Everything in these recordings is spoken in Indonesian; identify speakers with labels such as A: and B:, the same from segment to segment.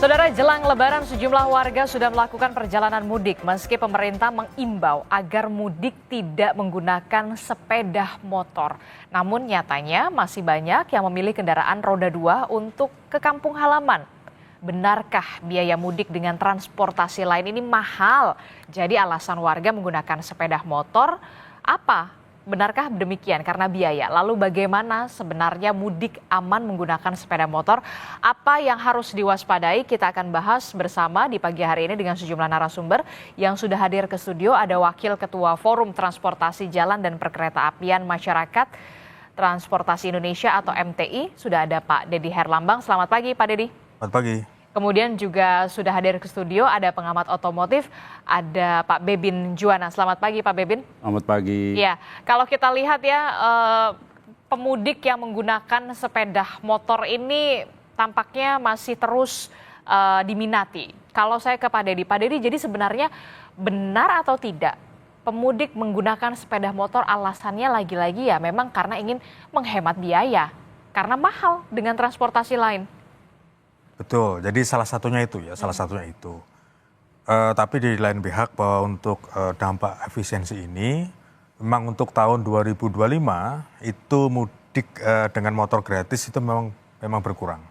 A: Saudara, jelang Lebaran sejumlah warga sudah melakukan perjalanan mudik meski pemerintah mengimbau agar mudik tidak menggunakan sepeda motor. Namun nyatanya masih banyak yang memilih kendaraan roda 2 untuk ke kampung halaman. Benarkah biaya mudik dengan transportasi lain ini mahal? Jadi alasan warga menggunakan sepeda motor apa? Benarkah demikian karena biaya? Lalu bagaimana sebenarnya mudik aman menggunakan sepeda motor? Apa yang harus diwaspadai? Kita akan bahas bersama di pagi hari ini dengan sejumlah narasumber yang sudah hadir ke studio. Ada Wakil Ketua Forum Transportasi Jalan dan Perkeretaapian Masyarakat Transportasi Indonesia atau MTI. Sudah ada Pak Dedi Herlambang. Selamat pagi Pak Dedi.
B: Selamat pagi.
A: Kemudian juga sudah hadir ke studio ada pengamat otomotif, ada Pak Bebin Juwana. Selamat pagi Pak Bebin.
C: Selamat pagi.
A: Ya, kalau kita lihat ya pemudik yang menggunakan sepeda motor ini tampaknya masih terus diminati. Kalau saya ke Pak Dedi, jadi sebenarnya benar atau tidak pemudik menggunakan sepeda motor alasannya lagi-lagi ya memang karena ingin menghemat biaya, karena mahal dengan transportasi lain.
B: Betul, jadi salah satunya itu ya, tapi di lain pihak bahwa untuk dampak efisiensi ini, memang untuk tahun 2025 itu mudik dengan motor gratis itu memang berkurang.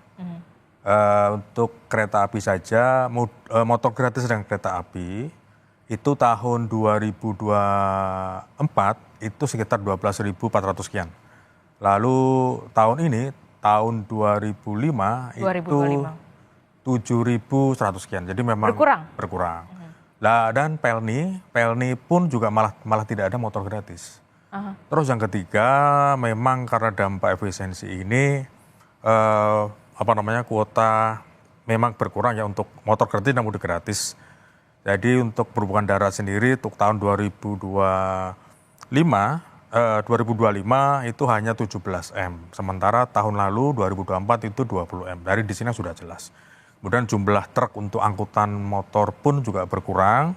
B: Untuk kereta api saja, motor gratis dan kereta api itu tahun 2024 itu sekitar 12.400 sekian. Lalu tahun ini, tahun 2025 itu 7.100 sekian. Jadi memang berkurang. Lah dan Pelni pun juga malah tidak ada motor gratis. Terus yang ketiga, memang karena dampak efisiensi ini kuota memang berkurang ya untuk motor gratis dan mudik gratis. Jadi untuk perhubungan darat sendiri untuk tahun 2025 itu hanya 17 M. Sementara tahun lalu 2024 itu 20 M. Dari di sini sudah jelas. Kemudian jumlah truk untuk angkutan motor pun juga berkurang.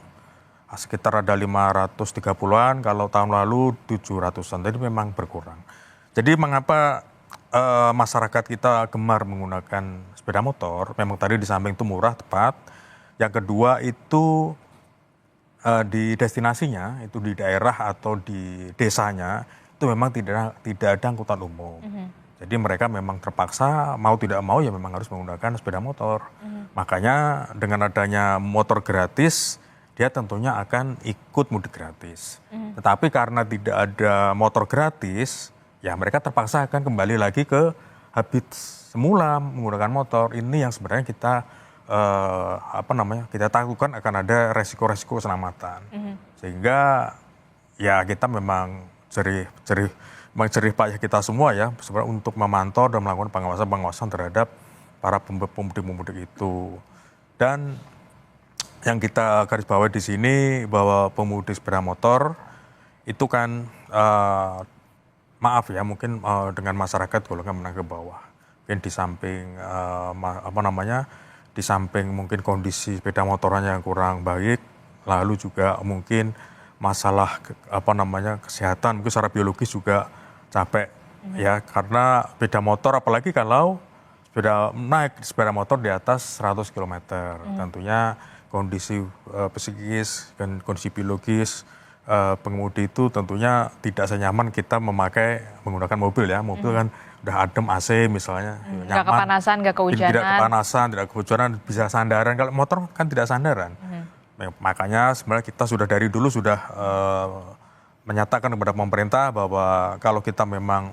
B: Sekitar ada 530-an, kalau tahun lalu 700-an. Jadi memang berkurang. Jadi mengapa masyarakat kita gemar menggunakan sepeda motor? Memang tadi di samping itu murah, tepat. Yang kedua itu di destinasinya, itu di daerah atau di desanya, itu memang tidak ada angkutan umum. Jadi mereka memang terpaksa mau tidak mau ya memang harus menggunakan sepeda motor. Makanya dengan adanya motor gratis, dia tentunya akan ikut mudik gratis. Tetapi karena tidak ada motor gratis, ya mereka terpaksa akan kembali lagi ke habit semula menggunakan motor. Ini yang sebenarnya kita kita takutkan akan ada resiko-resiko keselamatan. Sehingga ya kita memang jerih payah kita semua ya sebenarnya untuk memantau dan melakukan pengawasan terhadap para pemudik itu. Dan yang kita garis bawahi di sini bahwa pemudik sepeda motor itu kan maaf ya mungkin dengan masyarakat golongan menengah ke bawah. Mungkin di samping di samping mungkin kondisi sepeda motornya yang kurang baik, lalu juga mungkin masalah kesehatan mungkin secara biologis juga capek ya karena sepeda motor apalagi kalau naik sepeda motor di atas 100 km. Tentunya kondisi psikis dan kondisi biologis pengemudi itu tentunya tidak senyaman kita menggunakan mobil ya. Mobil kan udah adem AC misalnya, nyaman.
A: Nggak kepanasan, nggak kehujanan.
B: Tidak kehujanan, bisa sandaran. Kalau motor kan tidak sandaran. Makanya sebenarnya kita sudah dari dulu sudah menyatakan kepada pemerintah bahwa kalau kita memang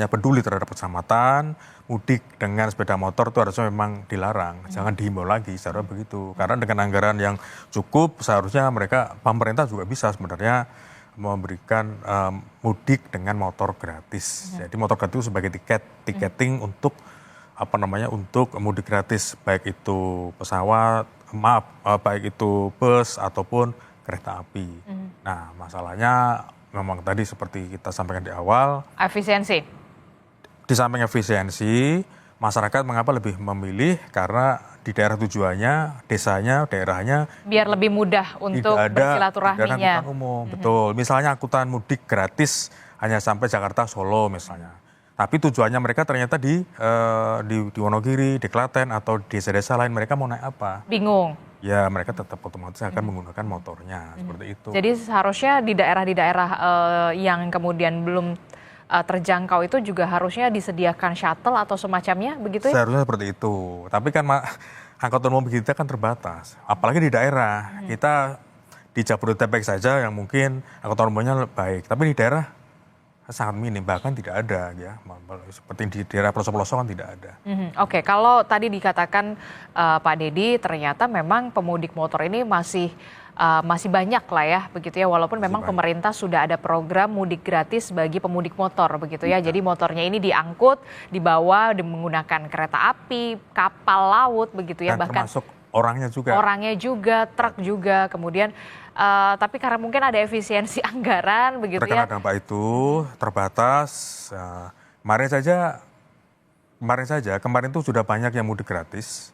B: peduli terhadap keselamatan, mudik dengan sepeda motor itu harusnya memang dilarang, jangan dihimbau lagi secara begitu. Karena dengan anggaran yang cukup seharusnya pemerintah juga bisa sebenarnya memberikan mudik dengan motor gratis. Jadi motor gratis itu sebagai tiketing untuk untuk mudik gratis baik itu baik itu bus ataupun kereta api. Nah, masalahnya memang tadi seperti kita sampaikan di awal.
A: Efisiensi.
B: Di samping efisiensi, masyarakat mengapa lebih memilih karena di daerah tujuannya, desanya, daerahnya.
A: Biar lebih mudah untuk bersilaturahminya.
B: Tidak ada angkutan umum, betul. Misalnya angkutan mudik gratis hanya sampai Jakarta Solo misalnya. Tapi tujuannya mereka ternyata di Wonogiri, di Klaten, atau di desa-desa lain, mereka mau naik apa?
A: Bingung.
B: Ya mereka tetap otomatis akan menggunakan motornya, seperti itu.
A: Jadi seharusnya di daerah yang kemudian belum terjangkau itu juga harusnya disediakan shuttle atau semacamnya, begitu ya?
B: Seharusnya seperti itu. Tapi kan angkutan umum kita kan terbatas. Apalagi di daerah. Kita di Jabodetabek saja yang mungkin angkutan umumnya baik. Tapi di daerah sangat minim, bahkan tidak ada ya. Seperti di daerah pelosok-pelosok kan tidak ada.
A: Oke, kalau tadi dikatakan Pak Dedi ternyata memang pemudik motor ini masih banyak lah ya, begitu ya, walaupun memang pemerintah sudah ada program mudik gratis bagi pemudik motor, begitu ya. Jadi motornya ini diangkut, dibawa menggunakan kereta api, kapal laut, begitu ya,
B: Dan
A: bahkan
B: termasuk orangnya juga.
A: orangnya juga, truk juga, kemudian tapi karena mungkin ada efisiensi anggaran, begitu
B: Terkena
A: ya.
B: dampak itu terbatas. Kemarin itu sudah banyak yang mudik gratis.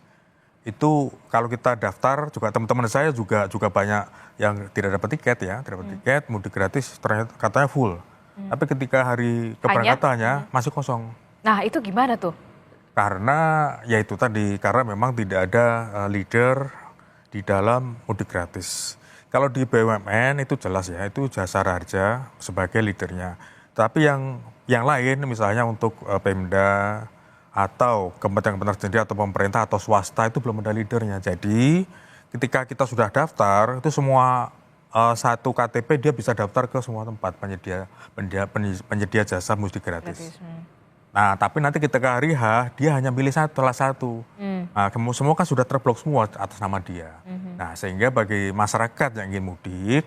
B: Itu kalau kita daftar juga teman-teman saya juga banyak yang tidak dapat tiket ya, tidak dapat tiket mudik gratis ternyata katanya full. Tapi ketika hari keberangkatannya masih kosong.
A: Nah itu gimana tuh?
B: Karena ya itu tadi, karena memang tidak ada leader di dalam mudik gratis. Kalau di BUMN itu jelas ya, itu Jasara Harja sebagai leadernya. Tapi yang lain misalnya untuk Pemda atau kementerian sendiri atau pemerintah atau swasta itu belum ada leadernya. Jadi ketika kita sudah daftar itu semua satu KTP dia bisa daftar ke semua tempat penyedia jasa mudik gratis. Nah, tapi nanti ketika hari H, dia hanya pilih salah satu. Nah, semua kan sudah terblok semua atas nama dia. Nah, sehingga bagi masyarakat yang ingin mudik,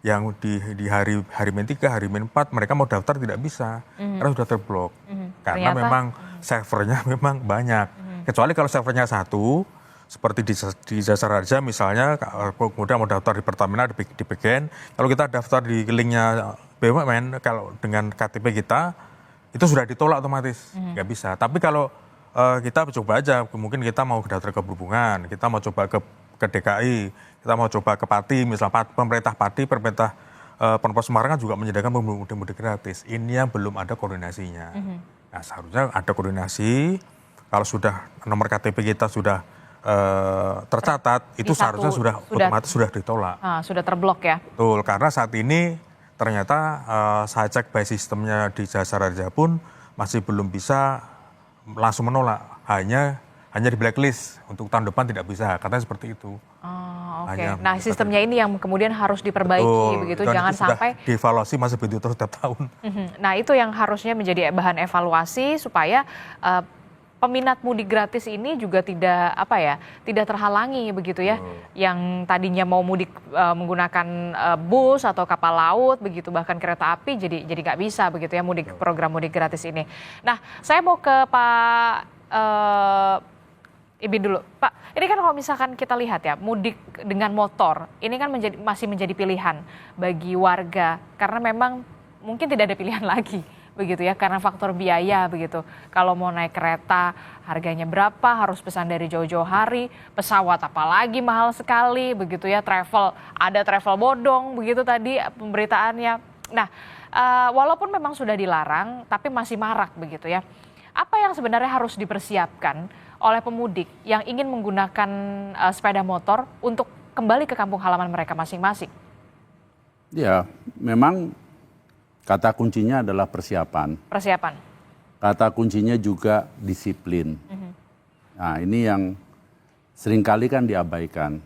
B: yang di hari Min 3, hari Min 4, mereka mau daftar tidak bisa. Karena sudah terblok. Karena memang servernya memang banyak. Kecuali kalau servernya satu, seperti di Jasara Harja misalnya, kemudian mau daftar di Pertamina, di Pegen. Kalau kita daftar di linknya BUMN, kalau dengan KTP kita, itu sudah ditolak otomatis, nggak bisa. Tapi kalau kita coba aja, mungkin kita mau daftar ke Perhubungan, kita mau coba ke DKI, kita mau coba ke Pati, misalnya pemerintah Pati, pemerintah Pemprov Semarang kan juga menyediakan mudik gratis. Ini yang belum ada koordinasinya. Nah, seharusnya ada koordinasi. Kalau sudah nomor KTP kita sudah tercatat, itu seharusnya otomatis sudah ditolak.
A: Sudah terblok ya?
B: Betul, karena saat ini ternyata saya cek by sistemnya di Jasara Harja pun masih belum bisa langsung menolak, hanya di blacklist, untuk tahun depan tidak bisa, katanya seperti itu.
A: Oke. Nah sistemnya ini yang kemudian harus diperbaiki, begitu, jangan sampai
B: dievaluasi masih begitu terus setiap tahun.
A: Nah itu yang harusnya menjadi bahan evaluasi supaya peminat mudik gratis ini juga tidak terhalangi, begitu ya. Yang tadinya mau mudik menggunakan bus atau kapal laut, begitu, bahkan kereta api jadi nggak bisa, begitu ya, mudik program mudik gratis ini. Nah saya mau ke Pak Ibin dulu, Pak. Ini kan kalau misalkan kita lihat ya, mudik dengan motor ini kan masih menjadi pilihan bagi warga karena memang mungkin tidak ada pilihan lagi, begitu ya, karena faktor biaya, begitu. Kalau mau naik kereta harganya berapa, harus pesan dari jauh-jauh hari, pesawat apalagi mahal sekali, begitu ya, ada travel bodong, begitu tadi pemberitaannya. Nah, walaupun memang sudah dilarang, tapi masih marak, begitu ya. Apa yang sebenarnya harus dipersiapkan oleh pemudik yang ingin menggunakan sepeda motor untuk kembali ke kampung halaman mereka masing-masing?
C: Ya, memang kata kuncinya adalah persiapan.
A: Persiapan.
C: Kata kuncinya juga disiplin. Nah, ini yang seringkali kan diabaikan.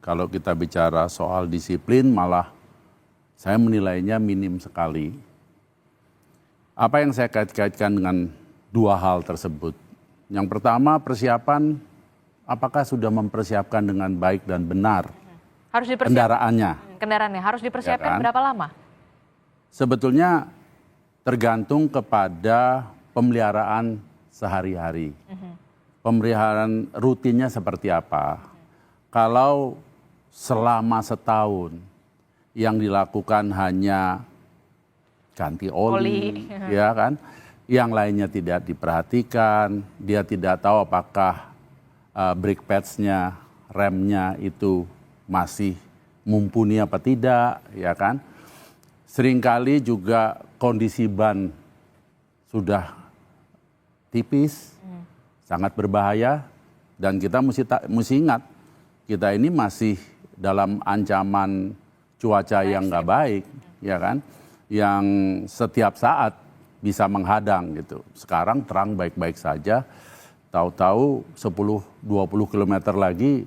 C: Kalau kita bicara soal disiplin, malah saya menilainya minim sekali. Apa yang saya kait-kaitkan dengan dua hal tersebut? Yang pertama, persiapan, apakah sudah mempersiapkan dengan baik dan benar kendaraannya?
A: Kendaraannya harus dipersiapkan
C: Ya kan?
A: berapa lama?
C: Sebetulnya tergantung kepada pemeliharaan sehari-hari. Pemeliharaan rutinnya seperti apa. Kalau selama setahun yang dilakukan hanya ganti oli. Ya kan? Yang lainnya tidak diperhatikan, dia tidak tahu apakah brake pads-nya, remnya itu masih mumpuni apa tidak, ya kan? Seringkali juga kondisi ban sudah tipis, sangat berbahaya, dan kita mesti ingat, kita ini masih dalam ancaman cuaca yang nggak baik, ya kan, yang setiap saat bisa menghadang gitu. Sekarang terang baik-baik saja, tahu-tahu 10-20 kilometer lagi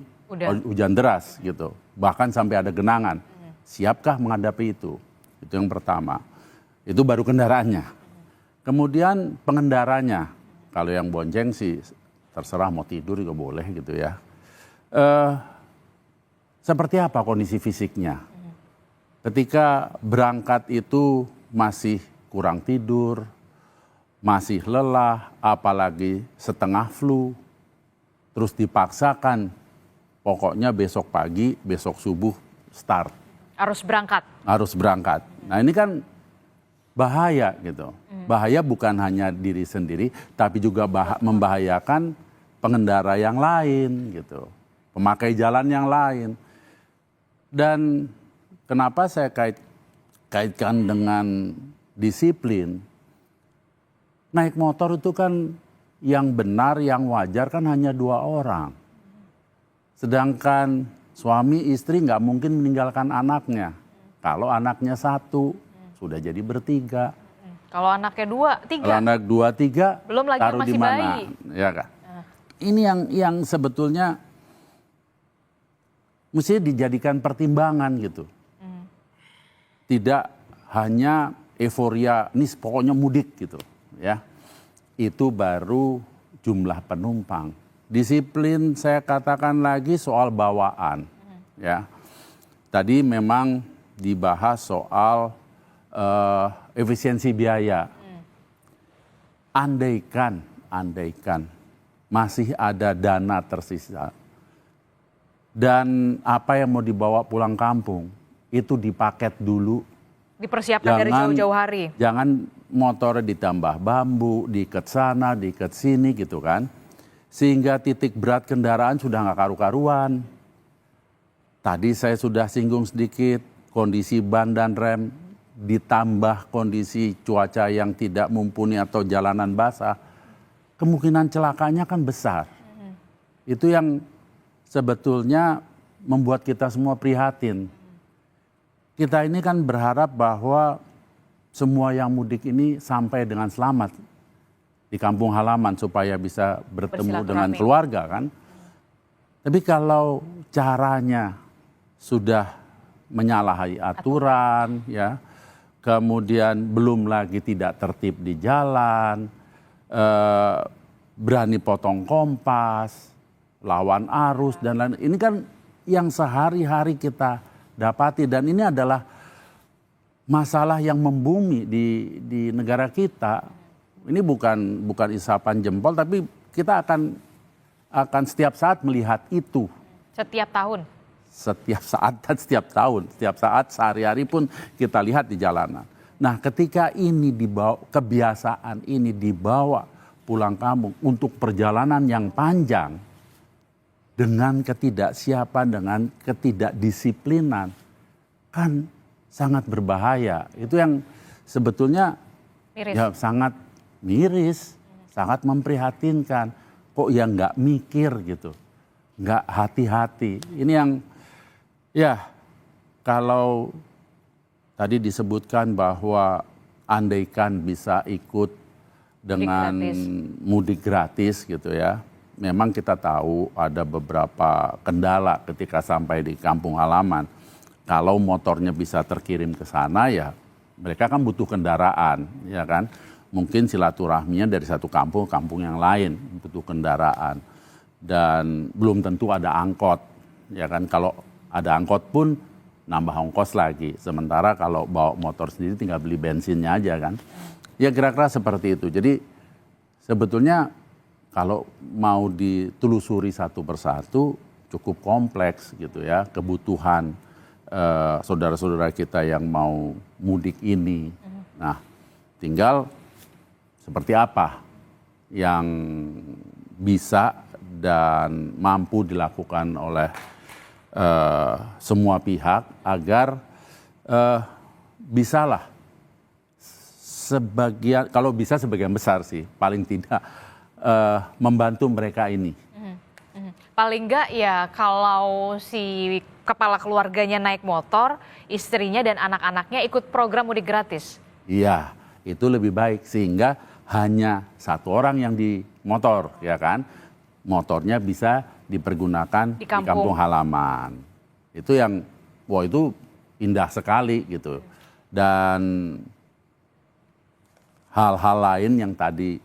C: hujan deras gitu, bahkan sampai ada genangan. Siapkah menghadapi itu? Itu yang pertama. Itu baru kendaraannya. Kemudian pengendaranya, kalau yang bonceng sih terserah mau tidur juga boleh gitu ya. Seperti apa kondisi fisiknya? Ketika berangkat itu masih kurang tidur, masih lelah, apalagi setengah flu, terus dipaksakan, pokoknya besok pagi, besok subuh start.
A: Harus berangkat.
C: Harus berangkat. Nah ini kan bahaya gitu. Bahaya bukan hanya diri sendiri, tapi juga membahayakan pengendara yang lain gitu. Pemakai jalan yang lain. Dan kenapa saya kaitkan dengan disiplin? Naik motor itu kan yang benar, yang wajar kan hanya 2 orang. Sedangkan suami istri nggak mungkin meninggalkan anaknya. Kalau anaknya 1, sudah jadi bertiga.
A: Kalau anaknya 2, 3.
C: Kalau anak 2, 3,
A: belum lagi
C: taruh
A: masih
C: di mana?
A: bayi.
C: Ya kan? Ini yang sebetulnya mesti dijadikan pertimbangan gitu. Tidak hanya euforia, ini pokoknya mudik gitu. Ya, itu baru jumlah penumpang. Disiplin saya katakan lagi soal bawaan. Ya, tadi memang dibahas soal efisiensi biaya. Andaikan masih ada dana tersisa dan apa yang mau dibawa pulang kampung itu dipaket dulu.
A: Dipersiapkan dari jauh-jauh hari.
C: Jangan motornya ditambah bambu, diikat sana, diikat sini gitu kan. Sehingga titik berat kendaraan sudah nggak karu-karuan. Tadi saya sudah singgung sedikit, kondisi ban dan rem ditambah kondisi cuaca yang tidak mumpuni atau jalanan basah, kemungkinan celakanya kan besar. Itu yang sebetulnya membuat kita semua prihatin. Kita ini kan berharap bahwa semua yang mudik ini sampai dengan selamat di kampung halaman supaya bisa bertemu dengan keluarga kan. Tapi kalau caranya sudah menyalahi aturan ya, kemudian belum lagi tidak tertib di jalan, berani potong kompas, lawan arus dan lain, ini kan yang sehari-hari kita dapati dan ini adalah masalah yang membumi di negara kita. Ini bukan isapan jempol, tapi kita akan setiap saat melihat itu.
A: Setiap tahun?
C: Setiap saat dan setiap tahun. Setiap saat sehari-hari pun kita lihat di jalanan. Nah ketika ini dibawa, kebiasaan ini dibawa pulang kampung untuk perjalanan yang panjang, dengan ketidaksiapan, dengan ketidakdisiplinan, kan sangat berbahaya. Itu yang sebetulnya ya sangat miris, sangat memprihatinkan. Kok ya nggak mikir gitu, nggak hati-hati. Ini yang ya kalau tadi disebutkan bahwa andaikan bisa ikut dengan mudik gratis gitu ya. Memang kita tahu ada beberapa kendala ketika sampai di kampung halaman. Kalau motornya bisa terkirim ke sana ya mereka kan butuh kendaraan ya kan. Mungkin silaturahminya dari satu kampung ke kampung yang lain butuh kendaraan. Dan belum tentu ada angkot ya kan. Kalau ada angkot pun nambah ongkos lagi. Sementara kalau bawa motor sendiri tinggal beli bensinnya aja kan. Ya kira-kira seperti itu. Jadi sebetulnya kalau mau ditelusuri satu persatu cukup kompleks gitu ya kebutuhan saudara-saudara kita yang mau mudik ini. Nah, tinggal seperti apa yang bisa dan mampu dilakukan oleh semua pihak agar bisalah sebagian, kalau bisa sebagian besar sih, paling tidak membantu mereka ini.
A: Paling enggak ya kalau si kepala keluarganya naik motor, istrinya dan anak-anaknya ikut program mudik gratis.
C: Iya, itu lebih baik sehingga hanya satu orang yang di motor, ya kan? Motornya bisa dipergunakan di kampung halaman. Itu yang, wah itu indah sekali gitu. Dan hal-hal lain yang tadi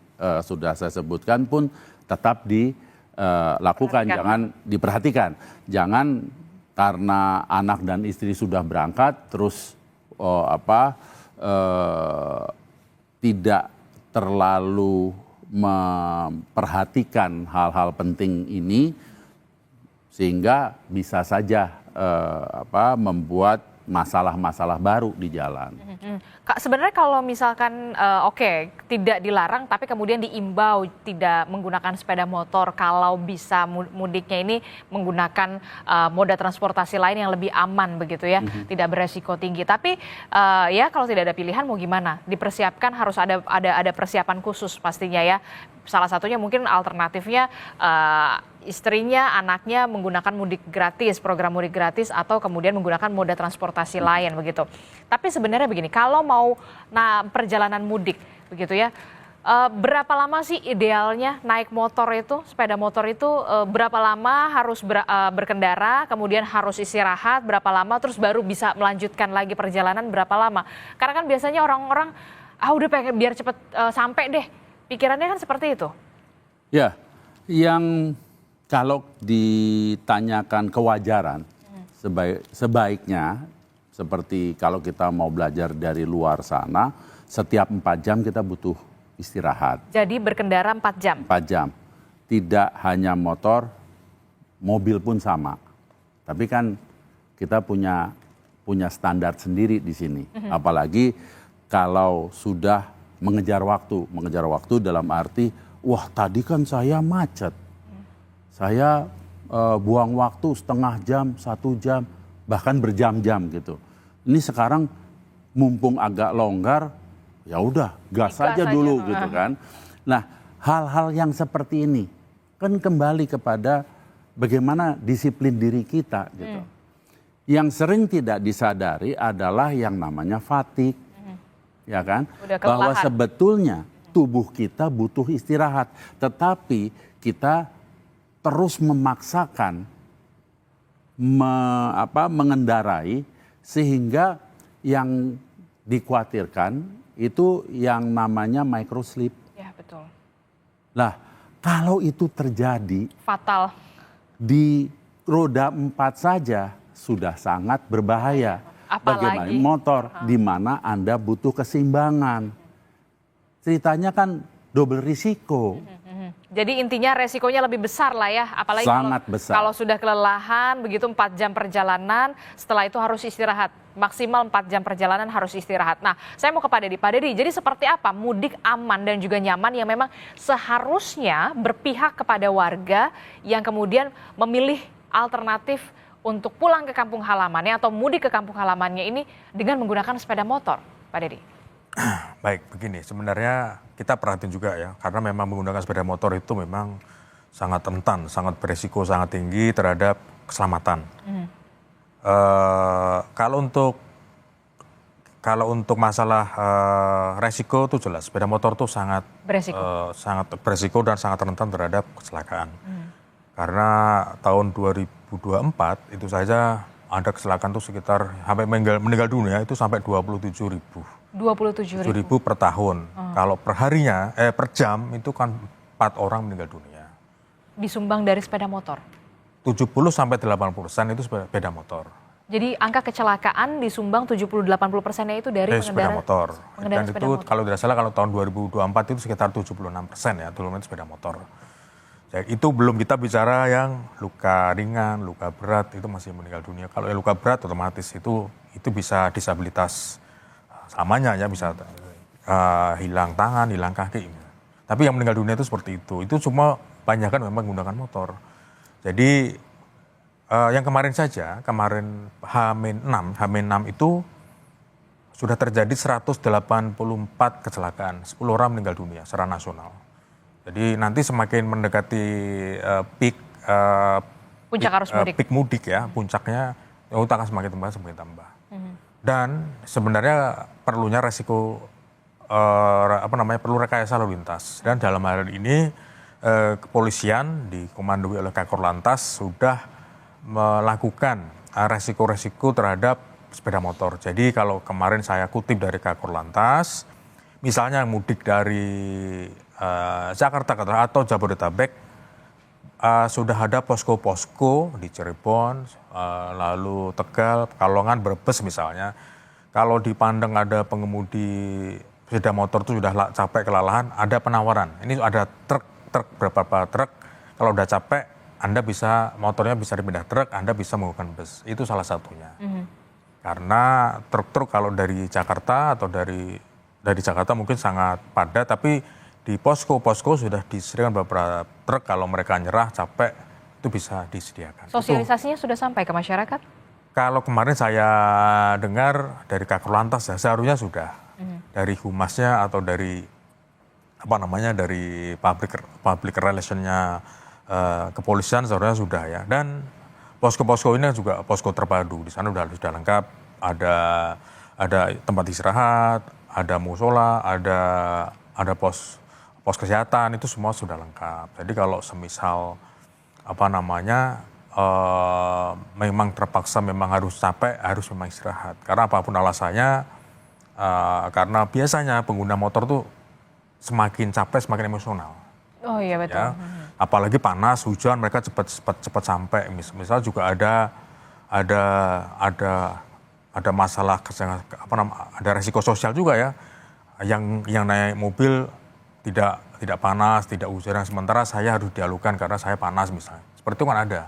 C: sudah saya sebutkan pun tetap dilakukan, jangan diperhatikan. Jangan karena anak dan istri sudah berangkat terus tidak terlalu memperhatikan hal-hal penting ini sehingga bisa saja membuat masalah-masalah baru di jalan.
A: Kak, sebenarnya kalau misalkan tidak dilarang tapi kemudian diimbau tidak menggunakan sepeda motor kalau bisa mudiknya ini menggunakan moda transportasi lain yang lebih aman begitu ya, tidak beresiko tinggi. Tapi ya kalau tidak ada pilihan mau gimana? Dipersiapkan harus ada persiapan khusus pastinya ya. Salah satunya mungkin alternatifnya istrinya, anaknya menggunakan mudik gratis, program mudik gratis atau kemudian menggunakan moda transportasi lain begitu. Tapi sebenarnya begini, kalau mau perjalanan mudik begitu ya, berapa lama sih idealnya naik motor itu, sepeda motor itu berapa lama harus berkendara, kemudian harus istirahat berapa lama, terus baru bisa melanjutkan lagi perjalanan berapa lama? Karena kan biasanya orang-orang udah pengen biar cepet sampai deh, pikirannya kan seperti itu.
C: Ya, yang kalau ditanyakan kewajaran, sebaiknya seperti kalau kita mau belajar dari luar sana, setiap 4 jam kita butuh istirahat.
A: Jadi berkendara 4 jam?
C: 4 jam. Tidak hanya motor, mobil pun sama. Tapi kan kita punya standar sendiri di sini. Apalagi kalau sudah mengejar waktu dalam arti, wah tadi kan saya macet. Saya buang waktu setengah jam, 1 jam, bahkan berjam-jam gitu. Ini sekarang mumpung agak longgar, ya udah gas saja dulu gitu kan. Nah, hal-hal yang seperti ini kan kembali kepada bagaimana disiplin diri kita gitu. Yang sering tidak disadari adalah yang namanya fatigue. Ya kan? Bahwa sebetulnya tubuh kita butuh istirahat, tetapi kita terus memaksakan mengendarai sehingga yang dikhawatirkan itu yang namanya microsleep.
A: Ya, betul.
C: Lah, kalau itu terjadi
A: fatal
C: di roda 4 saja sudah sangat berbahaya. Bagaimana motor di mana Anda butuh keseimbangan. Ceritanya kan double risiko.
A: Jadi intinya resikonya lebih besar lah ya, apalagi kalau sudah kelelahan begitu 4 jam perjalanan, setelah itu harus istirahat. Maksimal 4 jam perjalanan harus istirahat. Nah, saya mau ke Pak Dedi. Pak Dedi, jadi seperti apa mudik aman dan juga nyaman yang memang seharusnya berpihak kepada warga yang kemudian memilih alternatif untuk pulang ke kampung halamannya atau mudik ke kampung halamannya ini dengan menggunakan sepeda motor, Pak Dedi?
B: Baik, begini, sebenarnya kita perhatiin juga ya, karena memang menggunakan sepeda motor itu memang sangat rentan, sangat beresiko, sangat tinggi terhadap keselamatan. Kalau untuk masalah resiko itu jelas, sepeda motor itu sangat beresiko dan sangat rentan terhadap kecelakaan. Karena tahun 2024 itu saja ada kecelakaan itu sekitar sampai meninggal dunia itu sampai 27.000. 27.000 per tahun. Kalau per harinya, per jam itu kan 4 orang meninggal dunia.
A: Disumbang dari sepeda motor?
B: 70-80% itu sepeda motor.
A: Jadi angka kecelakaan disumbang 70-80%-nya itu dari
B: sepeda motor. Dan
A: sepeda
B: itu
A: motor.
B: kalau tidak salah kalau tahun 2024 itu sekitar 76% ya, itu sepeda motor. Jadi, itu belum kita bicara yang luka ringan, luka berat itu masih meninggal dunia. Kalau yang luka berat otomatis itu bisa disabilitas selamanya ya, bisa hilang tangan, hilang kaki. Tapi yang meninggal dunia itu seperti itu. Itu cuma banyak kan memang menggunakan motor. Jadi yang kemarin H-6 itu sudah terjadi 184 kecelakaan, 10 orang meninggal dunia secara nasional. Jadi nanti semakin mendekati peak
A: Puncak arus mudik.
B: peak mudik ya, puncaknya itu akan semakin tambah. Dan sebenarnya perlunya resiko perlu rekayasa lalu lintas. Dan dalam hal ini kepolisian dikomandoi oleh Kakor Lantas sudah melakukan resiko-resiko terhadap sepeda motor. Jadi kalau kemarin saya kutip dari Kakor Lantas, misalnya mudik dari Jakarta atau Jabodetabek, sudah ada posko-posko di Cirebon, lalu Tegal, Pekalongan, Brebes misalnya. Kalau dipandang ada pengemudi sepeda motor itu sudah capek kelelahan, ada penawaran. Ini ada truk berapa truk, kalau udah capek, motornya bisa dipindah truk, Anda bisa menggunakan bus. Itu salah satunya. Karena truk-truk kalau dari Jakarta atau dari Jakarta mungkin sangat padat, tapi di posko-posko sudah disediakan beberapa truk, kalau mereka nyerah, capek, itu bisa disediakan.
A: Sosialisasinya sudah sampai ke masyarakat?
B: Kalau kemarin saya dengar dari Kakor Lantas ya, seharusnya sudah. Dari humasnya atau dari dari public relationnya kepolisian seharusnya sudah ya. Dan posko-posko ini juga posko terpadu. Di sana sudah lengkap, ada tempat istirahat, ada musola, ada pos kesehatan, itu semua sudah lengkap. Jadi kalau semisal memang terpaksa, memang harus capek, harus memang istirahat. Karena apapun alasannya, karena biasanya pengguna motor tuh semakin capek, semakin emosional.
A: Oh iya betul.
B: Ya. Apalagi panas, hujan, mereka cepat sampai. Misal juga ada masalah ada resiko sosial juga ya. Yang naik mobil tidak panas, tidak hujan, sementara saya harus dialukan karena saya panas misalnya. Seperti itu kan ada.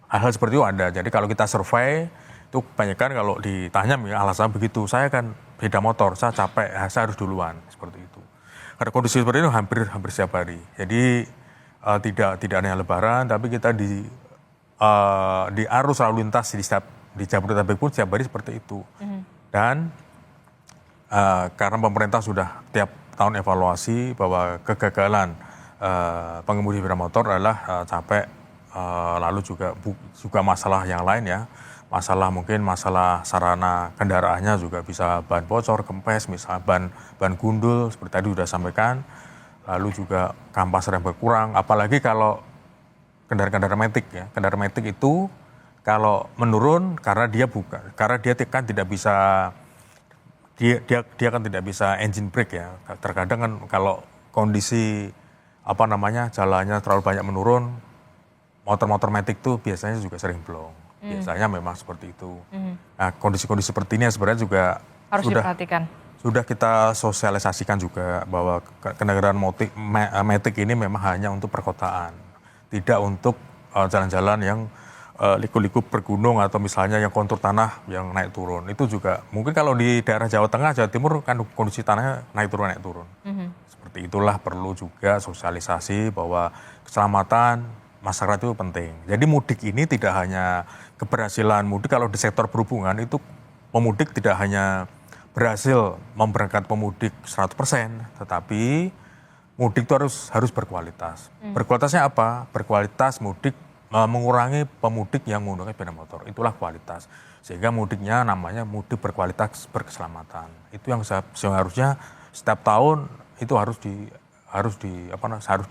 B: Hal-hal seperti itu ada. Jadi kalau kita survei, itu kebanyakan kalau ditanya alasan begitu, saya kan beda motor, saya capek, saya harus duluan, seperti itu. Karena kondisi seperti itu hampir setiap hari. Jadi tidak hanya lebaran, tapi kita di arus lalu lintas di Jabodetabek pun setiap hari seperti itu. Dan karena pemerintah sudah tiap tahun evaluasi bahwa kegagalan pengemudi sepeda motor adalah capek, lalu juga masalah yang lain ya, mungkin masalah sarana kendaraannya juga bisa ban bocor, kempes, misalnya ban gundul seperti tadi sudah sampaikan, lalu juga kampas rem berkurang, apalagi kalau kendaraan metik ya, kendaraan metik itu kalau menurun karena dia kan tidak bisa dia kan tidak bisa engine brake ya. Terkadang kan kalau kondisi jalannya terlalu banyak menurun, motor-motor metik tuh biasanya juga sering blong. Biasanya memang seperti itu. Nah, kondisi-kondisi seperti ini sebenarnya juga
A: harus diperhatikan. Sudah
B: kita sosialisasikan juga bahwa kendaraan metik ini memang hanya untuk perkotaan, tidak untuk jalan-jalan yang liku-liku bergunung atau misalnya yang kontur tanah yang naik turun. Itu juga mungkin kalau di daerah Jawa Tengah, Jawa Timur kan kondisi tanahnya naik turun. Seperti itulah perlu juga sosialisasi bahwa keselamatan masyarakat itu penting. Jadi mudik ini tidak hanya keberhasilan mudik, kalau di sektor perhubungan itu pemudik tidak hanya berhasil memberangkat pemudik 100%, tetapi mudik itu harus berkualitas. Berkualitasnya apa? Berkualitas mudik mengurangi pemudik yang menggunakan sepeda motor. Itulah kualitas. Sehingga mudiknya namanya mudik berkualitas berkeselamatan. Itu yang seharusnya setiap tahun itu harus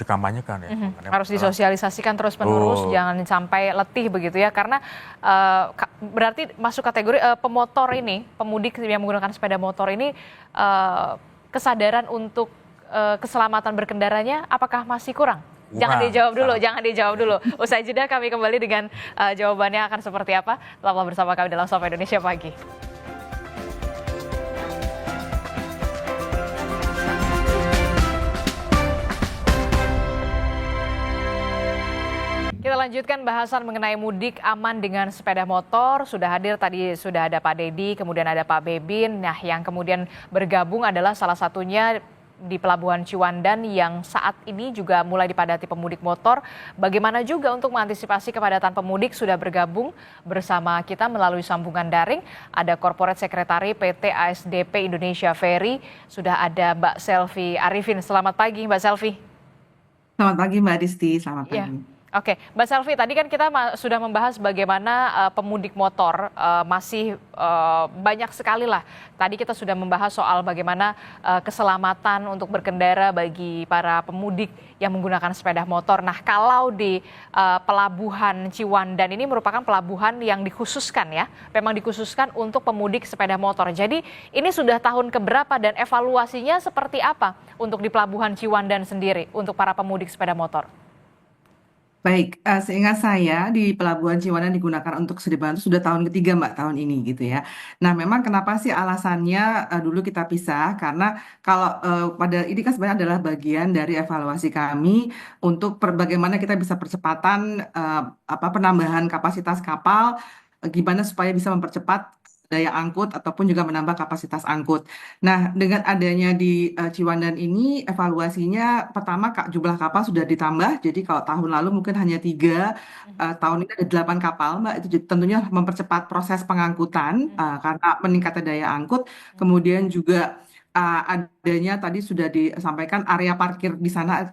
B: dikampanyekan ya.
A: Harus disosialisasikan terus-menerus, jangan sampai letih begitu ya. Karena berarti masuk kategori pemotor ini, pemudik yang menggunakan sepeda motor ini, kesadaran untuk keselamatan berkendaranya apakah masih kurang? Jangan dijawab dulu. Usai jeda kami kembali dengan jawabannya akan seperti apa. Tetaplah bersama kami dalam Sapa Indonesia Pagi. Kita lanjutkan bahasan mengenai mudik aman dengan sepeda motor. Sudah hadir tadi, sudah ada Pak Dedi, kemudian ada Pak Bebin. Nah, yang kemudian bergabung adalah salah satunya di Pelabuhan Ciwandan yang saat ini juga mulai dipadati pemudik motor. Bagaimana juga untuk mengantisipasi kepadatan pemudik, sudah bergabung bersama kita melalui sambungan daring. Ada Corporate Secretary PT ASDP Indonesia Ferry, sudah ada Mbak Selvi Arifin. Selamat pagi Mbak Selvi.
D: Selamat pagi Mbak Disti, selamat
A: Ya,
D: pagi.
A: oke. Mbak Selvi, tadi kan kita sudah membahas bagaimana pemudik motor masih banyak sekali lah. Tadi kita sudah membahas soal bagaimana keselamatan untuk berkendara bagi para pemudik yang menggunakan sepeda motor. Nah, kalau di Pelabuhan Ciwandan ini merupakan pelabuhan yang dikhususkan ya, memang dikhususkan untuk pemudik sepeda motor. Jadi ini sudah tahun keberapa dan evaluasinya seperti apa untuk di Pelabuhan Ciwandan sendiri untuk para pemudik sepeda motor?
D: Baik, seingat saya di Pelabuhan Ciwandan digunakan untuk Sedeban itu sudah tahun ketiga Mbak tahun ini gitu ya. Nah memang kenapa sih alasannya dulu kita pisah karena kalau pada ini kan sebenarnya adalah bagian dari evaluasi kami untuk bagaimana kita bisa percepatan penambahan kapasitas kapal, gimana supaya bisa mempercepat daya angkut ataupun juga menambah kapasitas angkut. Nah, dengan adanya di Ciwandan ini evaluasinya pertama jumlah kapal sudah ditambah. Jadi kalau tahun lalu mungkin hanya 3, tahun ini ada 8 kapal, Mbak. Itu tentunya mempercepat proses pengangkutan karena meningkatnya daya angkut. Kemudian juga adanya tadi sudah disampaikan area parkir di sana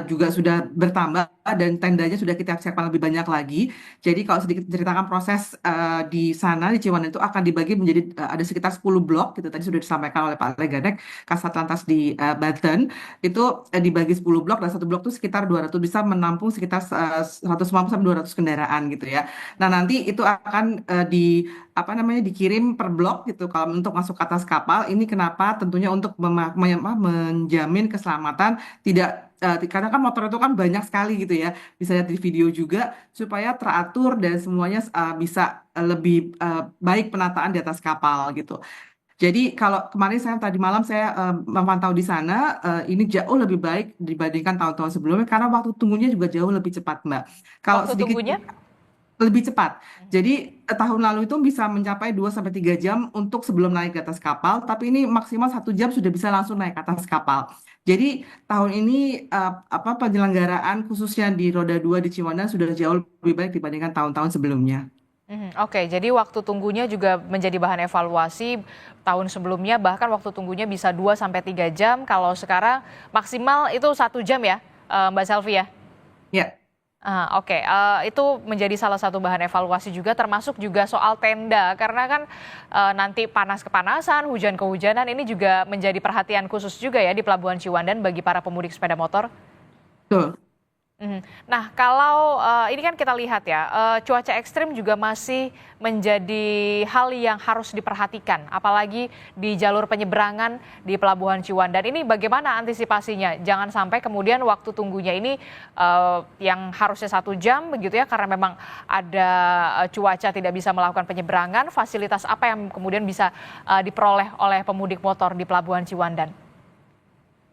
D: juga sudah bertambah dan tendanya sudah kita siapkan lebih banyak lagi. Jadi kalau sedikit ceritakan proses di sana di Ciwandan itu akan dibagi menjadi ada sekitar 10 blok gitu tadi sudah disampaikan oleh Pak Leganek Kasat Lantas di Banten itu dibagi 10 blok dan satu blok itu sekitar 200 bisa menampung sekitar 150 sampai 200 kendaraan gitu ya. Nah, nanti itu akan dikirim per blok gitu kalau untuk masuk ke atas kapal. Ini kenapa tentunya untuk menjamin keselamatan tidak karena kan motor itu kan banyak sekali gitu ya, bisa lihat di video juga supaya teratur dan semuanya bisa lebih baik penataan di atas kapal gitu. Jadi kalau kemarin tadi malam saya memantau di sana, ini jauh lebih baik dibandingkan tahun-tahun sebelumnya karena waktu tunggunya juga jauh lebih cepat, Mbak. Kalau
A: Waktu
D: sedikit
A: tunggunya?
D: lebih cepat. Jadi tahun lalu itu bisa mencapai 2 sampai 3 jam untuk sebelum naik ke atas kapal, tapi ini maksimal 1 jam sudah bisa langsung naik ke atas kapal. Jadi tahun ini penyelenggaraan khususnya di roda 2 di Ciwandan sudah jauh lebih baik dibandingkan tahun-tahun sebelumnya.
A: Oke, jadi waktu tunggunya juga menjadi bahan evaluasi. Tahun sebelumnya bahkan waktu tunggunya bisa 2 sampai 3 jam. Kalau sekarang maksimal itu 1 jam ya, Mbak Selvi ya?
D: Ya.
A: Oke, itu menjadi salah satu bahan evaluasi juga, termasuk juga soal tenda, karena kan nanti panas kepanasan, hujan kehujanan, ini juga menjadi perhatian khusus juga ya di Pelabuhan Ciwandan bagi para pemudik sepeda motor.
D: Betul.
A: Nah, kalau ini kan kita lihat ya, cuaca ekstrim juga masih menjadi hal yang harus diperhatikan, apalagi di jalur penyeberangan di Pelabuhan Ciwandan. Ini bagaimana antisipasinya? Jangan sampai kemudian waktu tunggunya ini yang harusnya 1 jam begitu ya, karena memang ada cuaca tidak bisa melakukan penyeberangan. Fasilitas apa yang kemudian bisa diperoleh oleh pemudik motor di Pelabuhan Ciwandan?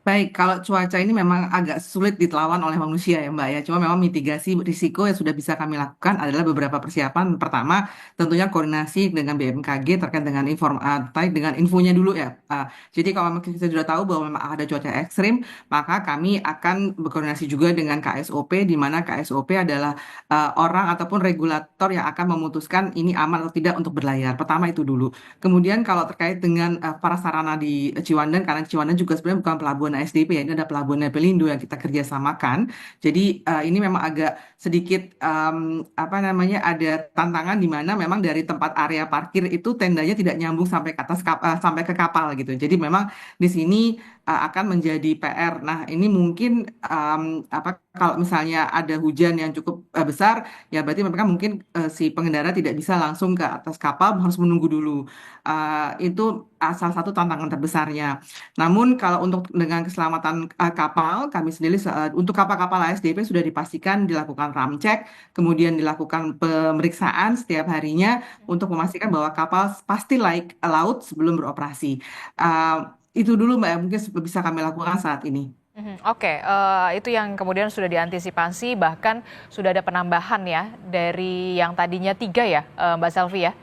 D: Baik, kalau cuaca ini memang agak sulit ditelawan oleh manusia ya Mbak ya. Cuma memang mitigasi risiko yang sudah bisa kami lakukan adalah beberapa persiapan. Pertama, tentunya koordinasi dengan BMKG terkait dengan infonya dulu ya. Jadi kalau memang kita sudah tahu bahwa memang ada cuaca ekstrim, maka kami akan berkoordinasi juga dengan KSOP, di mana KSOP adalah orang ataupun regulator yang akan memutuskan ini aman atau tidak untuk berlayar. Pertama itu dulu. Kemudian kalau terkait dengan prasarana di Ciwandan, karena Ciwandan juga sebenarnya bukan pelabuhan ASDP ya, ini ada pelabuhan Pelindo yang kita kerjasamakan. Jadi ini memang agak sedikit ada tantangan di mana memang dari tempat area parkir itu tendanya tidak nyambung sampai ke atas sampai ke kapal gitu. Jadi memang di sini akan menjadi PR. Nah ini mungkin kalau misalnya ada hujan yang cukup besar, ya berarti mereka mungkin si pengendara tidak bisa langsung ke atas kapal, harus menunggu dulu. Itu salah satu tantangan terbesarnya. Namun kalau untuk dengan keselamatan kapal, kami sendiri untuk kapal-kapal ASDP sudah dipastikan dilakukan ramcek, kemudian dilakukan pemeriksaan setiap harinya untuk memastikan bahwa kapal pasti laik laut sebelum beroperasi. Itu dulu Mbak, mungkin bisa kami lakukan saat ini.
A: Oke, itu yang kemudian sudah diantisipasi, bahkan sudah ada penambahan ya dari yang tadinya 3 ya, Mbak Selvi ya?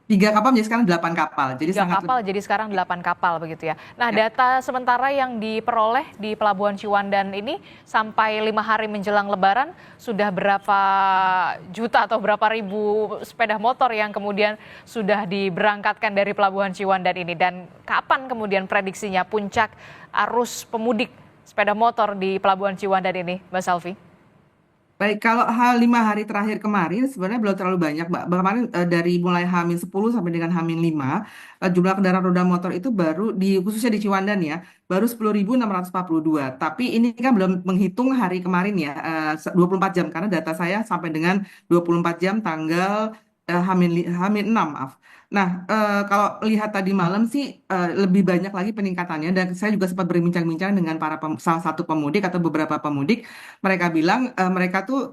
D: 3 kapal menjadi sekarang 8 kapal. Jadi
A: 3
D: sangat
A: kapal jadi sekarang 8 kapal begitu ya. Nah,
D: ya.
A: data sementara yang diperoleh di Pelabuhan Ciwandan ini sampai 5 hari menjelang Lebaran sudah berapa juta atau berapa ribu sepeda motor yang kemudian sudah diberangkatkan dari Pelabuhan Ciwandan ini, dan kapan kemudian prediksinya puncak arus pemudik sepeda motor di Pelabuhan Ciwandan ini, Mbak Selvi?
D: Baik, kalau 5 hari terakhir kemarin sebenarnya belum terlalu banyak, Mbak. Kemarin dari mulai H-10 sampai dengan H-5, jumlah kendaraan roda motor itu baru khususnya di Ciwandan ya, baru 10.642. Tapi ini kan belum menghitung hari kemarin ya, 24 jam karena data saya sampai dengan 24 jam tanggal H-6, maaf. Nah, kalau lihat tadi malam sih lebih banyak lagi peningkatannya dan saya juga sempat berbincang-bincang dengan salah satu pemudik atau beberapa pemudik. Mereka bilang mereka tuh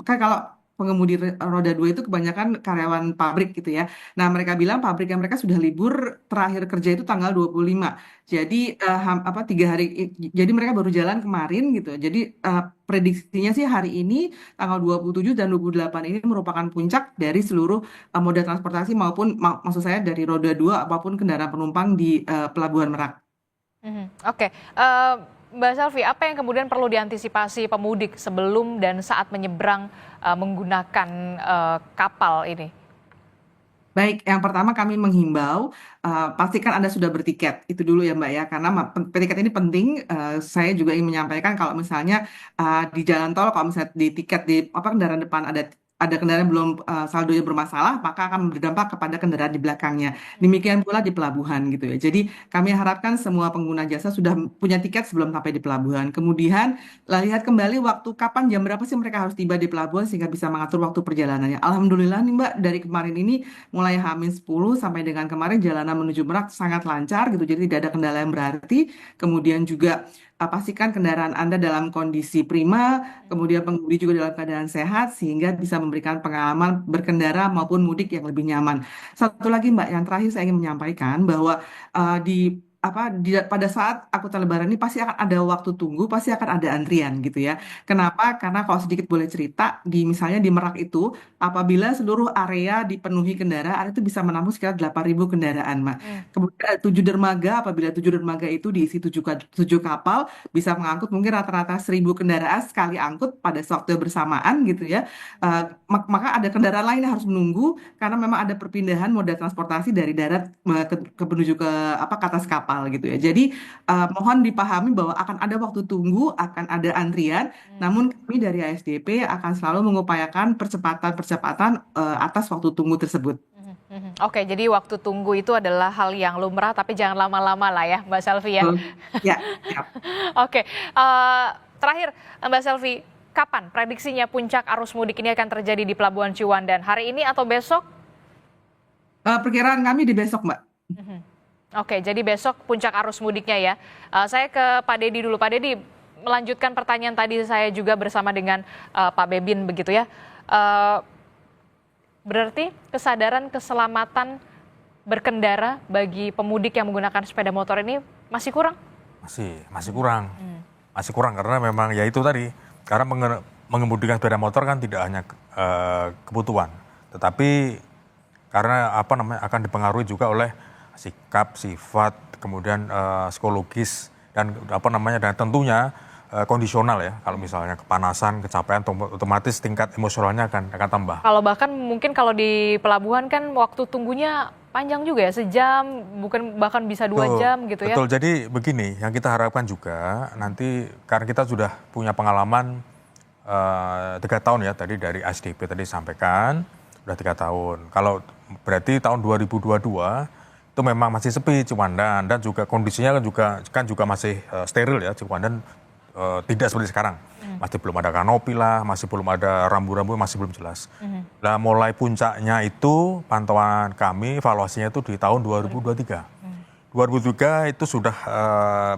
D: kan kalau pengemudi roda dua itu kebanyakan karyawan pabrik gitu ya. Nah, mereka bilang pabrik yang mereka sudah libur terakhir kerja itu tanggal 25. Jadi 3 hari jadi mereka baru jalan kemarin gitu. Jadi prediksinya sih hari ini tanggal 27 dan 28 ini merupakan puncak dari seluruh moda transportasi maupun maksud saya dari roda dua apapun kendaraan penumpang di Pelabuhan Merak.
A: Oke, Mbak Selvi, apa yang kemudian perlu diantisipasi pemudik sebelum dan saat menyeberang menggunakan kapal ini?
D: Baik, yang pertama kami menghimbau pastikan Anda sudah bertiket. Itu dulu ya Mbak ya, karena tiket ini penting. Saya juga ingin menyampaikan kalau misalnya di jalan tol, kalau misalnya di tiket di kendaraan depan ada kendaraan belum saldonya bermasalah, maka akan berdampak kepada kendaraan di belakangnya. Demikian pula di pelabuhan gitu ya. Jadi kami harapkan semua pengguna jasa sudah punya tiket sebelum sampai di pelabuhan. Kemudian lihat kembali waktu kapan jam berapa sih mereka harus tiba di pelabuhan sehingga bisa mengatur waktu perjalanannya. Alhamdulillah nih Mbak, dari kemarin ini mulai H-10 sampai dengan kemarin jalanan menuju Merak sangat lancar gitu. Jadi tidak ada kendala yang berarti. Kemudian juga pastikan kendaraan Anda dalam kondisi prima, kemudian pengemudi juga dalam keadaan sehat sehingga bisa memberikan pengalaman berkendara maupun mudik yang lebih nyaman. Satu lagi Mbak, yang terakhir saya ingin menyampaikan bahwa pada saat angkutan lebaran ini pasti akan ada waktu tunggu, pasti akan ada antrian gitu ya. Kenapa? Karena kalau sedikit boleh cerita, misalnya di Merak itu apabila seluruh area dipenuhi kendaraan itu bisa menampung sekitar 8.000 kendaraan, Mbak. Kemudian 7 dermaga, apabila 7 dermaga itu diisi 7 kapal, bisa mengangkut mungkin rata-rata 1.000 kendaraan sekali angkut pada waktu yang bersamaan gitu ya. Maka ada kendaraan lain yang harus menunggu karena memang ada perpindahan moda transportasi dari darat menuju ke atas kapal gitu ya. Jadi mohon dipahami bahwa akan ada waktu tunggu, akan ada antrian, namun kami dari ASDP akan selalu mengupayakan percepatan atas waktu tunggu tersebut.
A: Oke, jadi waktu tunggu itu adalah hal yang lumrah, tapi jangan lama-lama lah ya, Mbak Selvi ya.
D: Ya.
A: Oke, terakhir Mbak Selvi, kapan prediksinya puncak arus mudik ini akan terjadi di Pelabuhan Ciwandan? Hari ini atau besok?
D: Perkiraan kami di besok, Mbak.
A: Oke, jadi besok puncak arus mudiknya ya. Saya ke Pak Dedi dulu. Pak Dedi, melanjutkan pertanyaan tadi saya juga bersama dengan Pak Bebin begitu ya. Berarti kesadaran keselamatan berkendara bagi pemudik yang menggunakan sepeda motor ini masih kurang?
B: Masih kurang. Masih kurang karena memang ya itu tadi. Karena mengemudikan sepeda motor kan tidak hanya kebutuhan, tetapi karena akan dipengaruhi juga oleh sikap, sifat, kemudian psikologis dan dan tentunya kondisional ya. Kalau misalnya kepanasan, kecapean, otomatis tingkat emosionalnya akan tambah.
A: Kalau mungkin kalau di pelabuhan kan waktu tunggunya panjang juga ya, sejam, bahkan bisa 2 jam gitu ya.
B: Betul, jadi begini, yang kita harapkan juga nanti karena kita sudah punya pengalaman 3 tahun ya, tadi dari ASDP tadi sampaikan, sudah 3 tahun. Kalau berarti tahun 2022 itu memang masih sepi Ciwandan dan juga kondisinya kan juga masih steril ya Ciwandan, tidak seperti sekarang. Masih belum ada kanopi lah, masih belum ada rambu-rambu, masih belum jelas. Nah mulai puncaknya itu pantauan kami evaluasinya itu di tahun 2023. 2023 itu sudah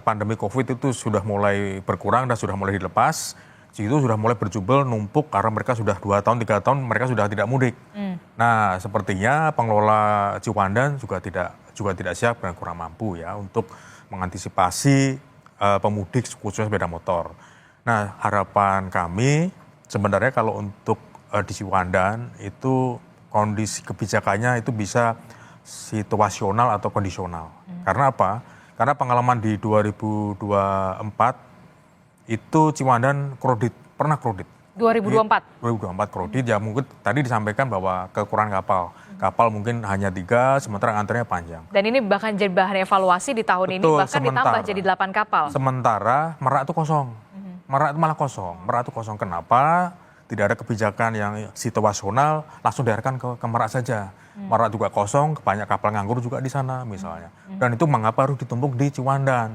B: pandemi COVID itu sudah mulai berkurang dan sudah mulai dilepas. Itu sudah mulai berjubel numpuk karena mereka sudah 2 tahun, 3 tahun mereka sudah tidak mudik. Nah sepertinya pengelola Ciwandan juga tidak siap dan kurang mampu ya untuk mengantisipasi pemudik khususnya sepeda motor. Nah harapan kami sebenarnya kalau untuk di Ciwandan itu kondisi kebijakannya itu bisa situasional atau kondisional. Karena apa? Karena pengalaman di 2024 itu Ciwandan pernah kredit
A: 2024.
B: 2024 kredit ya, mungkin tadi disampaikan bahwa kekurangan kapal mungkin hanya 3, sementara antriannya panjang.
A: Dan ini bahkan jadi bahan evaluasi di tahun ini,
B: Betul,
A: bahkan ditambah jadi 8 kapal.
B: Sementara Merak itu kosong. Merak itu malah kosong. Merak itu kosong. Kenapa? Tidak ada kebijakan yang situasional, langsung diarahkan ke Merak saja. Merak juga kosong, banyak kapal nganggur juga di sana misalnya. Dan itu mengapa harus ditumpuk di Ciwandan?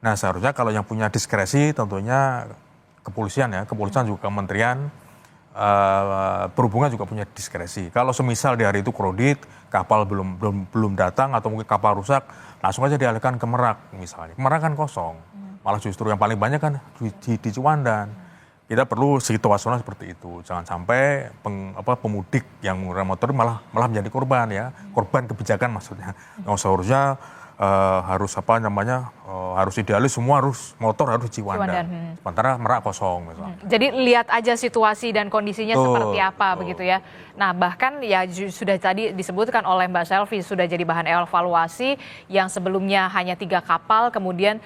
B: Nah, seharusnya kalau yang punya diskresi tentunya kepolisian ya, kepolisian juga kementerian perhubungan juga punya diskresi. Kalau semisal di hari itu kredit, kapal belum datang atau mungkin kapal rusak, langsung aja dialihkan ke Merak misalnya. Merak kan kosong. Malah justru yang paling banyak kan di Ciwandan. Kita perlu situasional seperti itu. Jangan sampai pemudik yang menggunakan motor malah menjadi korban ya. Korban kebijakan maksudnya. Yang seharusnya harus harus idealis, semua motor harus di Ciwandan. Sementara Merak kosong misalnya.
A: Jadi lihat aja situasi dan kondisinya seperti apa begitu ya. Nah, bahkan ya sudah tadi disebutkan oleh Mbak Selvi, sudah jadi bahan evaluasi yang sebelumnya hanya 3 kapal, kemudian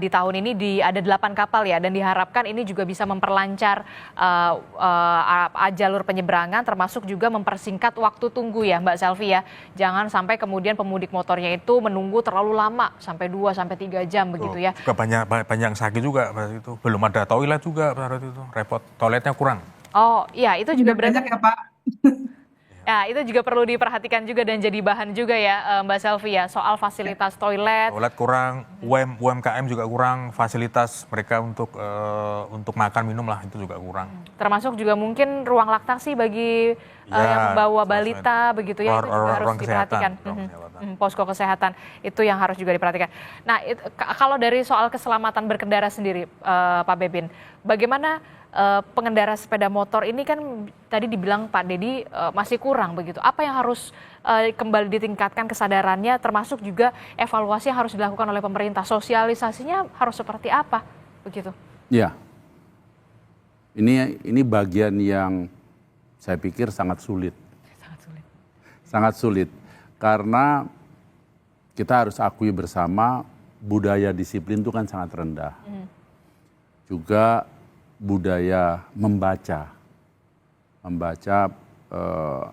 A: di tahun ini ada 8 kapal ya, dan diharapkan ini juga bisa memperlancar jalur penyeberangan, termasuk juga mempersingkat waktu tunggu ya Mbak Selvi ya. Jangan sampai kemudian pemudik motornya itu menunggu terlalu lama, sampai 2-3 jam begitu ya.
B: Juga banyak yang sakit juga pada itu. Belum ada toilet juga pada itu, repot. Toiletnya kurang.
A: Oh iya, itu juga berarti
D: banyak ya Pak.
A: ya, itu juga perlu diperhatikan juga dan jadi bahan juga ya Mbak Selvi ya, soal fasilitas toilet.
B: Toilet kurang, UMKM juga kurang, fasilitas mereka untuk makan minum lah itu juga kurang.
A: Termasuk juga mungkin ruang laktasi bagi yang membawa balita begitu ya, itu juga harus diperhatikan. Posko kesehatan itu yang harus juga diperhatikan. Nah, kalau dari soal keselamatan berkendara sendiri, Pak Bebin, bagaimana pengendara sepeda motor ini kan tadi dibilang Pak Dedi masih kurang begitu. Apa yang harus kembali ditingkatkan kesadarannya, termasuk juga evaluasi yang harus dilakukan oleh pemerintah, sosialisasinya harus seperti apa begitu? Ya.
C: Ini bagian yang saya pikir sangat sulit. Sangat sulit. Karena kita harus akui bersama budaya disiplin itu kan sangat rendah. Juga budaya membaca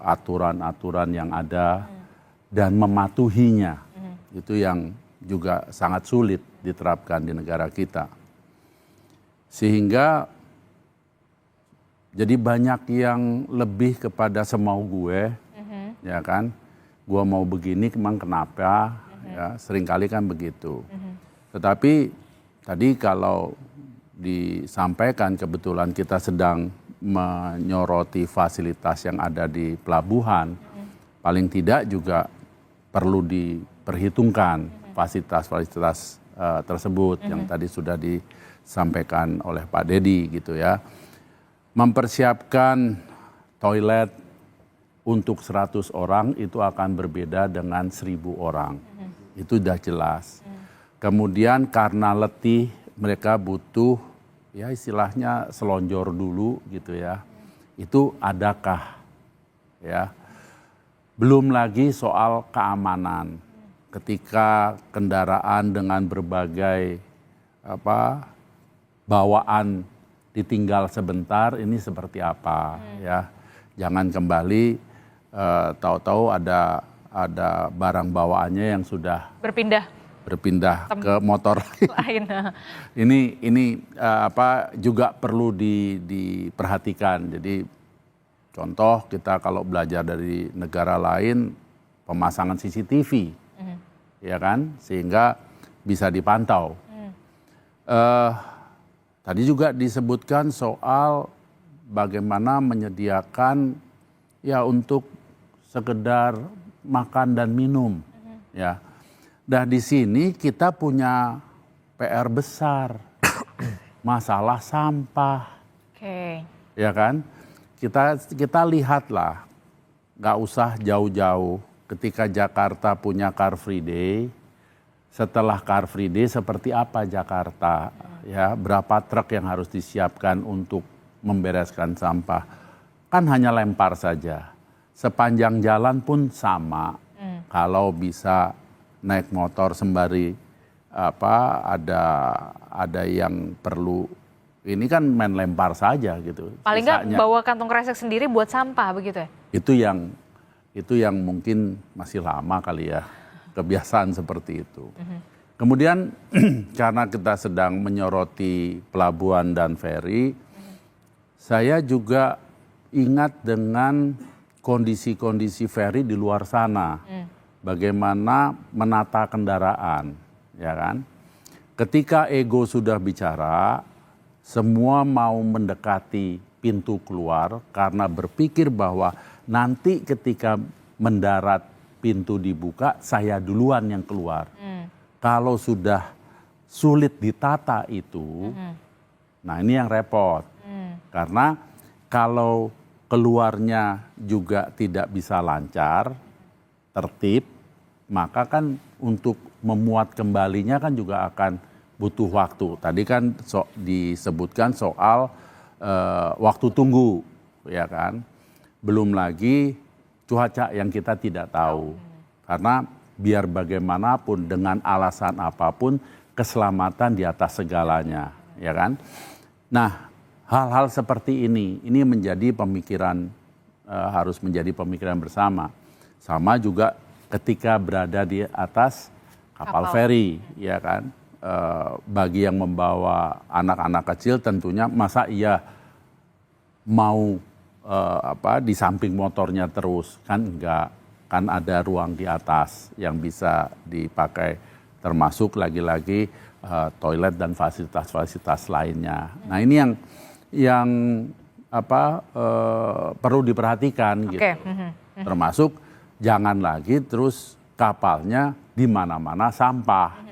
C: aturan-aturan yang ada dan mematuhinya. Itu yang juga sangat sulit diterapkan di negara kita. Sehingga jadi banyak yang lebih kepada semau gue, ya kan? Gue mau begini, emang kenapa? Ya, seringkali kan begitu. Tetapi tadi kalau disampaikan kebetulan kita sedang menyoroti fasilitas yang ada di pelabuhan, paling tidak juga perlu diperhitungkan fasilitas-fasilitas tersebut yang tadi sudah disampaikan oleh Pak Dedi gitu ya. Mempersiapkan toilet untuk 100 orang itu akan berbeda dengan 1.000 orang. Itu sudah jelas. Kemudian karena letih mereka butuh ya istilahnya selonjor dulu gitu ya. Itu adakah ya. Belum lagi soal keamanan. Ketika kendaraan dengan berbagai bawaan ditinggal sebentar, ini seperti apa ya. Jangan kembali tahu-tahu ada barang bawaannya yang sudah berpindah ke motor lain. Ini juga perlu diperhatikan. Jadi contoh kita kalau belajar dari negara lain, pemasangan CCTV, ya kan, sehingga bisa dipantau. Tadi juga disebutkan soal bagaimana menyediakan ya untuk sekedar makan dan minum, ya. Nah di sini kita punya PR besar, masalah sampah, ya kan? Kita lihatlah, nggak usah jauh-jauh. Ketika Jakarta punya Car Free Day, setelah Car Free Day seperti apa Jakarta? Ya, berapa truk yang harus disiapkan untuk membereskan sampah? Kan hanya lempar saja. Sepanjang jalan pun sama. Kalau bisa naik motor sembari ada yang perlu ini kan main lempar saja gitu.
A: Paling nggak
C: Sisanya,
A: bawa kantong kresek sendiri buat sampah begitu ya?
C: itu yang mungkin masih lama kali ya, kebiasaan seperti itu. Kemudian karena kita sedang menyoroti pelabuhan dan feri, saya juga ingat dengan kondisi-kondisi feri di luar sana. Bagaimana menata kendaraan, ya kan? Ketika ego sudah bicara, semua mau mendekati pintu keluar karena berpikir bahwa nanti ketika mendarat pintu dibuka, saya duluan yang keluar. Kalau sudah sulit ditata itu, nah ini yang repot. Karena kalau keluarnya juga tidak bisa lancar, tertib, maka kan untuk memuat kembalinya kan juga akan butuh waktu. Tadi kan disebutkan soal waktu tunggu, ya kan? Belum lagi cuaca yang kita tidak tahu. Karena biar bagaimanapun dengan alasan apapun keselamatan di atas segalanya, ya kan? Nah, hal-hal seperti ini menjadi pemikiran, harus menjadi pemikiran bersama. Sama juga ketika berada di atas kapal feri, ya kan? Bagi yang membawa anak-anak kecil tentunya masa iya mau di samping motornya terus, kan enggak, kan ada ruang di atas yang bisa dipakai, termasuk lagi-lagi toilet dan fasilitas-fasilitas lainnya. Nah ini yang perlu diperhatikan gitu. Termasuk jangan lagi terus kapalnya di mana-mana sampah.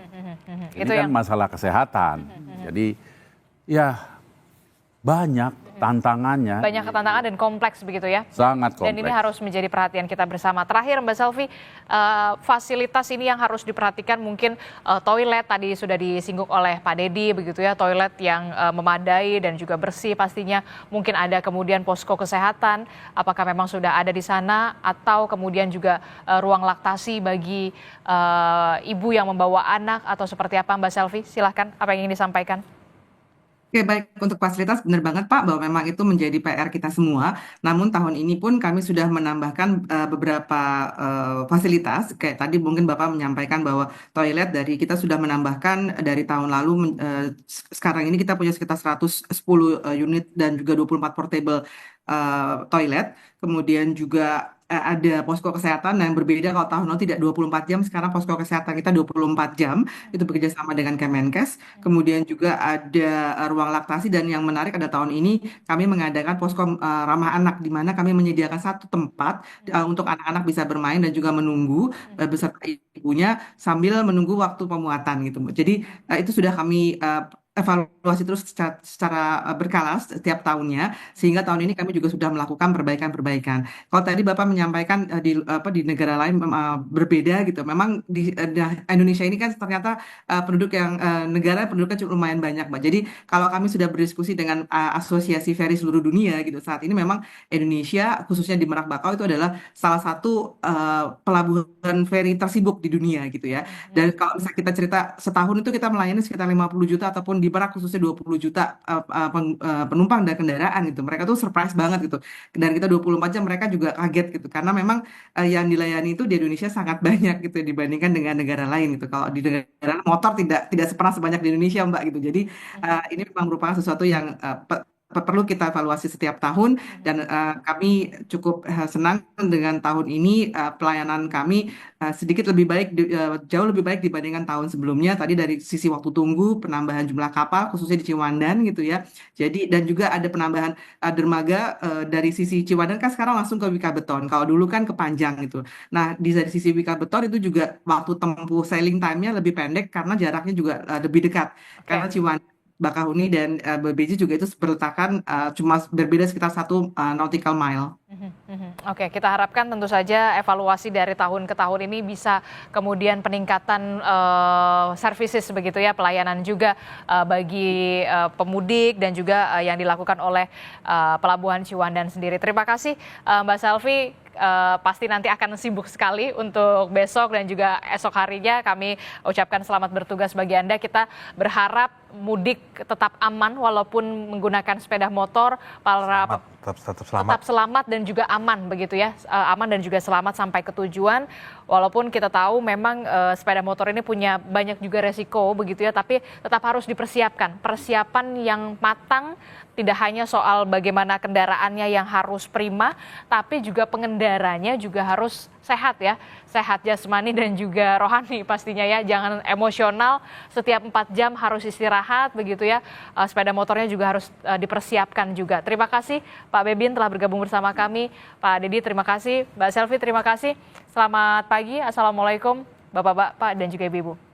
C: Ini kan masalah kesehatan. Jadi ya banyak tantangannya.
A: Banyak tantangan dan kompleks begitu ya.
C: Sangat kompleks.
A: Dan ini harus menjadi perhatian kita bersama. Terakhir Mbak Selvi, fasilitas ini yang harus diperhatikan mungkin toilet tadi sudah disinggung oleh Pak Dedi begitu ya, toilet yang memadai dan juga bersih pastinya. Mungkin ada kemudian posko kesehatan, apakah memang sudah ada di sana atau kemudian juga ruang laktasi bagi ibu yang membawa anak atau seperti apa Mbak Selvi? Silahkan, apa yang ingin disampaikan?
D: Oke, baik. Untuk fasilitas benar banget Pak bahwa memang itu menjadi PR kita semua. Namun tahun ini pun kami sudah menambahkan beberapa fasilitas. Kayak tadi mungkin Bapak menyampaikan bahwa toilet dari kita sudah menambahkan dari tahun lalu. Sekarang ini kita punya sekitar 110 unit dan juga 24 portable toilet. Kemudian juga ada posko kesehatan yang berbeda. Kalau tahun lalu tidak 24 jam, sekarang posko kesehatan kita 24 jam. Itu bekerja sama dengan Kemenkes. Kemudian juga ada ruang laktasi dan yang menarik ada tahun ini kami mengadakan posko ramah anak di mana kami menyediakan satu tempat untuk anak-anak bisa bermain dan juga menunggu beserta ibunya sambil menunggu waktu pemuatan gitu. Jadi itu sudah kami evaluasi terus secara berkala setiap tahunnya sehingga tahun ini kami juga sudah melakukan perbaikan-perbaikan. Kalau tadi Bapak menyampaikan di negara lain berbeda gitu. Memang di Indonesia ini kan ternyata negara penduduknya cukup lumayan banyak, Mbak. Jadi kalau kami sudah berdiskusi dengan asosiasi feri seluruh dunia gitu, saat ini memang Indonesia khususnya di Merak Bakau itu adalah salah satu pelabuhan feri tersibuk di dunia gitu ya. Dan kalau misalnya kita cerita setahun itu kita melayani sekitar 50 juta ataupun di Merak khususnya 20 juta penumpang dan kendaraan gitu. Mereka tuh surprise banget gitu. Dan kita 24 jam mereka juga kaget gitu. Karena memang yang dilayani itu di Indonesia sangat banyak gitu dibandingkan dengan negara lain gitu. Kalau di negara motor tidak pernah sebanyak di Indonesia Mbak gitu. Jadi ini memang merupakan sesuatu yang perlu kita evaluasi setiap tahun dan kami cukup senang dengan tahun ini pelayanan kami sedikit lebih baik, jauh lebih baik dibandingkan tahun sebelumnya. Tadi dari sisi waktu tunggu, penambahan jumlah kapal khususnya di Ciwandan gitu ya. Jadi dan juga ada penambahan dermaga dari sisi Ciwandan kan sekarang langsung ke Wika Beton. Kalau dulu kan ke Panjang gitu. Nah dari sisi Wika Beton itu juga waktu tempuh sailing time-nya lebih pendek karena jaraknya juga lebih dekat. Karena Ciwandan Bakahuni dan BBJ juga itu berletakkan cuma berbeda sekitar 1 nautical mile.
A: Oke, kita harapkan tentu saja evaluasi dari tahun ke tahun ini bisa kemudian peningkatan services begitu ya, pelayanan juga bagi pemudik dan juga yang dilakukan oleh Pelabuhan Ciwandan sendiri. Terima kasih Mbak Selvi. Pasti nanti akan sibuk sekali untuk besok dan juga esok harinya. Kami ucapkan selamat bertugas bagi Anda. Kita berharap mudik tetap aman walaupun menggunakan sepeda motor, para
B: Tetap selamat.
A: tetap selamat dan juga aman begitu ya, aman dan juga selamat sampai ke tujuan. Walaupun kita tahu memang sepeda motor ini punya banyak juga resiko begitu ya, tapi tetap harus dipersiapkan. Persiapan yang matang, tidak hanya soal bagaimana kendaraannya yang harus prima, tapi juga pengendaranya juga harus sehat ya, sehat jasmani dan juga rohani pastinya ya. Jangan emosional, setiap 4 jam harus istirahat begitu ya. Sepeda motornya juga harus dipersiapkan juga. Terima kasih Pak Bebin telah bergabung bersama kami. Pak Dedi terima kasih, Mbak Selvi terima kasih. Selamat pagi, Assalamualaikum Bapak-Bapak dan juga Ibu-Ibu.